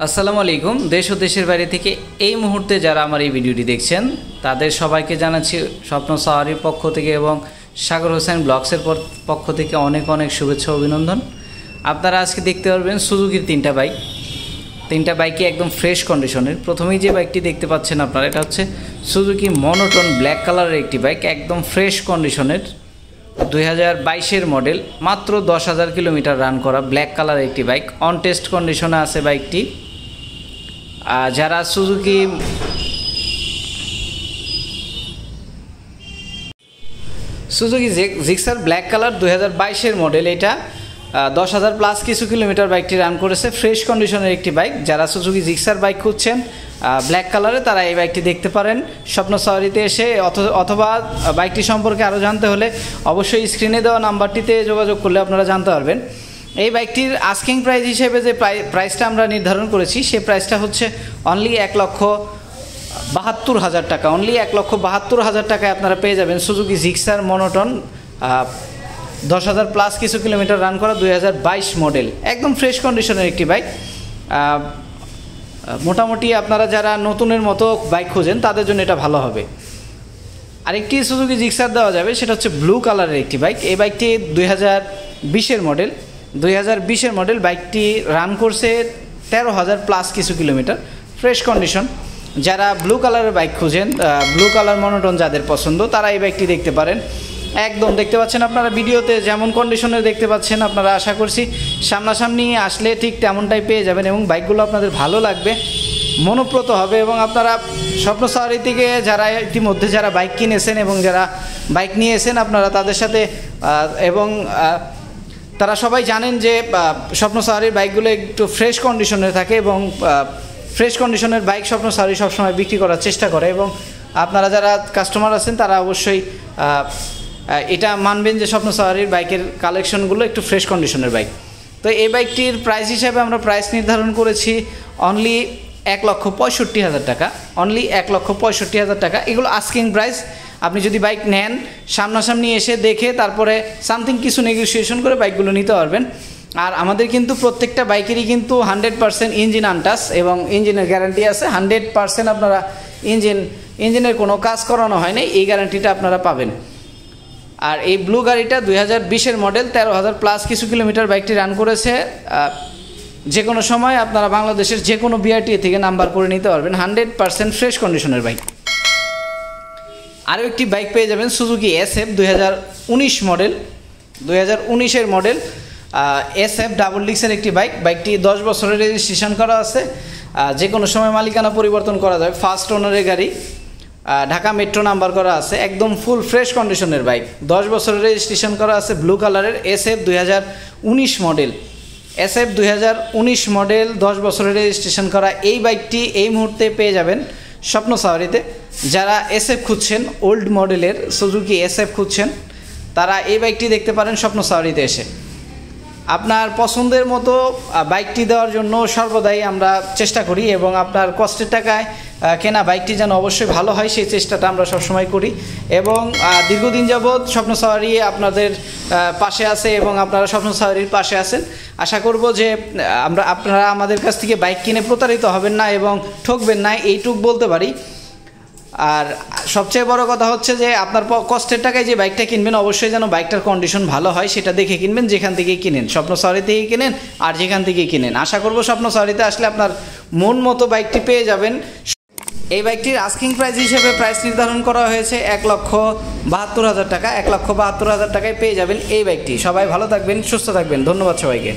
আসসালামু আলাইকুম। দেশ ও দেশের বাইরে থেকে এই মুহূর্তে যারা আমার এই ভিডিওটি দেখছেন তাদের সবাইকে জানাচ্ছি স্বপ্ন সাওয়ারির পক্ষ থেকে এবং সাগর হোসেন ব্লগসের পক্ষ থেকে অনেক অনেক শুভেচ্ছা অভিনন্দন। আপনারা আজকে দেখতে পারবেন সুজুকির তিনটা বাইকই একদম ফ্রেশ কন্ডিশনের। প্রথমেই যে বাইকটি দেখতে পাচ্ছেন আপনারা, এটা হচ্ছে সুজুকি মনোটোন ব্ল্যাক কালারের একটি বাইক, একদম ফ্রেশ কন্ডিশনের 2022-এর মডেল, মাত্র 10,000 কিলোমিটার রান করা ব্ল্যাক কালারের একটি বাইক। অন টেস্ট কন্ডিশনে আছে বাইকটি। যারা সুজুকি জিক্সার ব্ল্যাক কালার 2022-এর মডেল, এটা 10,000 প্লাস কিছু কিলোমিটার বাইকটি রান করেছে। ফ্রেশ কন্ডিশনের একটি বাইক। যারা সুজুকি জিক্সার বাইক খুঁজছেন ব্ল্যাক কালারে, তারা এই বাইকটি দেখতে পারেন স্বপ্ন সাওয়ারিতে এসে, অথবা বাইকটি সম্পর্কে আরও জানতে হলে অবশ্যই স্ক্রিনে দেওয়া নাম্বারটিতে যোগাযোগ করলে আপনারা জানতে পারবেন। এই বাইকটির আস্কিং প্রাইস হিসেবে যে প্রাইসটা আমরা নির্ধারণ করেছি, সেই প্রাইসটা হচ্ছে অনলি 1,72,000 টাকা। অনলি 1,72,000 টাকায় আপনারা পেয়ে যাবেন সুজুকি জিক্সার মনোটোন 10,000 প্লাস কিছু কিলোমিটার রান করা 2022 মডেল, একদম ফ্রেশ কন্ডিশনের একটি বাইক। মোটামুটি আপনারা যারা নতুনের মতো বাইক খোঁজেন তাদের জন্য এটা ভালো হবে। আরেকটি সুজুকি জিক্সার দেওয়া যাবে, সেটা হচ্ছে ব্লু কালারের একটি বাইক। এই বাইকটি 2020-এর মডেল। 2020-এর মডেল, বাইকটি রান করছে 13,000 প্লাস কিছু কিলোমিটার, ফ্রেশ কন্ডিশন। যারা ব্লু কালারের বাইক খুঁজেন, ব্লু কালার মনোটোন যাদের পছন্দ, তারা এই বাইকটি দেখতে পারেন। একদম দেখতে পাচ্ছেন আপনারা ভিডিওতে যেমন কন্ডিশনে দেখতে পাচ্ছেন, আপনারা আশা করছি সামনাসামনি আসলে ঠিক তেমনটাই পেয়ে যাবেন এবং বাইকগুলো আপনাদের ভালো লাগবে, মনোপ্রত হবে। এবং আপনারা স্বপ্ন সাওয়ারি থেকে যারা ইতিমধ্যে যারা বাইক কিনেছেন এবং যারা বাইক নিয়েছেন, আপনারা তাদের সাথে এবং তারা সবাই জানেন যে স্বপ্ন সাওয়ারির বাইকগুলো একটু ফ্রেশ কন্ডিশনে থাকে এবং ফ্রেশ কন্ডিশনের বাইক স্বপ্ন সাওয়ারি সবসময় বিক্রি করার চেষ্টা করে। এবং আপনারা যারা কাস্টমার আছেন তারা অবশ্যই এটা মানবেন যে স্বপ্ন সাওয়ারির বাইকের কালেকশনগুলো একটু ফ্রেশ কন্ডিশনের বাইক। তো এই বাইকটির প্রাইস হিসাবে আমরা প্রাইস নির্ধারণ করেছি অনলি 1,65,000 টাকা। অনলি 1,65,000 টাকা। এগুলো আস্কিং প্রাইস। আপনি যদি বাইক নেন, সামনাসামনি এসে দেখে তারপরে সামথিং কিছু নেগোসিয়েশন করে বাইকগুলো নিতে পারবেন। আর আমাদের কিন্তু প্রত্যেকটা বাইকেরই কিন্তু 100% ইঞ্জিন আনটাচ এবং ইঞ্জিনের গ্যারান্টি আছে। 100% আপনারা ইঞ্জিনের কোনো কাজ করানো হয়নি, এই গ্যারান্টিটা আপনারা পাবেন। আর এই ব্লু গাড়িটা 2020-এর মডেল, 13,000 প্লাস কিছু কিলোমিটার বাইকটি রান করেছে। যে কোনো সময় আপনারা বাংলাদেশের যে কোনো বিআরটি থেকে নাম্বার করে নিতে পারবেন। 100% ফ্রেশ কন্ডিশনের বাইক। আরও একটি বাইক পেয়ে যাবেন সুজুকি SF 2019 মডেল। 2019-এর মডেল SF ডাবল ডিক্সের একটি বাইক। বাইকটি 10 বছরের রেজিস্ট্রেশন করা আছে। যে কোনো সময় মালিকানা পরিবর্তন করা যাবে। ফার্স্ট ওনারের গাড়ি, ঢাকা মেট্রো নাম্বার করা আছে, একদম ফুল ফ্রেশ কন্ডিশনের বাইক। 10 বছরের রেজিস্ট্রেশন করা আছে, ব্লু কালারের SF 2019 মডেল। SF 2019 মডেল, 10 বছরের রেজিস্ট্রেশন করা এই বাইকটি এই মুহূর্তে পেয়ে যাবেন স্বপ্ন সাওয়ারিতে। যারা SF খুঁজছেন, ওল্ড মডেলের সুজুকি SF খুঁজছেন, তারা এই বাইকটি দেখতে পারেন স্বপ্ন সাওয়ারিতে এসে। আপনার পছন্দের মতো বাইকটি দেওয়ার জন্য সর্বদাই আমরা চেষ্টা করি এবং আপনার কষ্টের টাকায় কেনা বাইকটি যেন অবশ্যই ভালো হয়, সেই চেষ্টাটা আমরা সবসময় করি। এবং দীর্ঘদিন যাবৎ স্বপ্ন সাওয়ারি আপনাদের পাশে আছে এবং আপনারা স্বপ্ন সাওয়ারির পাশে আছেন। আশা করব যে আপনারা আমাদের কাছ থেকে বাইক কিনে প্রতারিত হবেন না এবং ঠকবেন না, এইটুক বলতে পারি। আর সবচেয়ে বড় কথা হচ্ছে যে আপনার কষ্টের টাকায় যে বাইকটা কিনবেন, অবশ্যই যেন বাইকটার কন্ডিশন ভালো হয় সেটা দেখে কিনবেন। যেখান থেকেই কিনেন, স্বপ্ন সাওয়ারি থেকেই কিনেন আর যেখান থেকেই কিনেন, আশা করব স্বপ্ন সাওয়ারিতে আসলে আপনার মন মতো বাইকটি পেয়ে যাবেন। এই বাইকটির আস্কিং প্রাইস হিসেবে প্রাইস নির্ধারণ করা হয়েছে 1,72,000 টাকা। 1,72,000 টাকায় পেয়ে যাবেন এই বাইকটি। সবাই ভালো থাকবেন, সুস্থ থাকবেন। ধন্যবাদ সবাইকে।